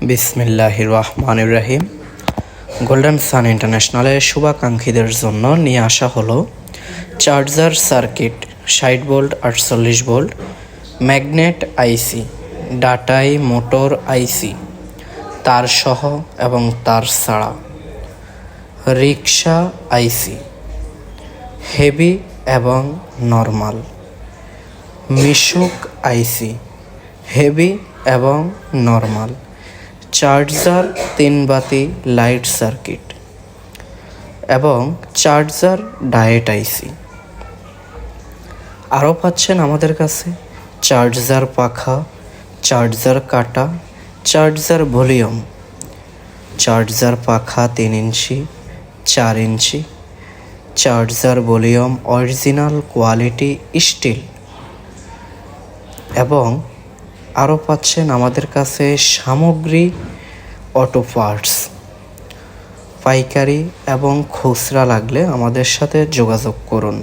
বিসমিল্লাহির রহমানির রহিম। গোল্ডেন সান ইন্টারন্যাশনালের শুভাকাঙ্ক্ষীদের জন্য নিয়ে আসা হলো charger circuit 60 volt 48 volt, magnet IC, ডাটাই মোটর আইসি, তার সহ এবং তার ছাড়া, রিক্সা আইসি, হেভি এবং নর্মাল, মিশুক আইসি, হেভি এবং নর্মাল, চার্জার 3 বাতি লাইট সার্কিট এবং চার্জার ডায়েট আইসি। আরও পাচ্ছেন আমাদের কাছে চার্জার পাখা, চার্জার কাটা, চার্জার ভলিউম, চার্জার পাখা 3 inch, 4 inch, charger volume original quality steel এবং আরও পাচ্ছেন আমাদের কাছে সামগ্রী অটো পার্টস। পাইকারি এবং খুচরা লাগলে আমাদের সাথে যোগাযোগ করুন।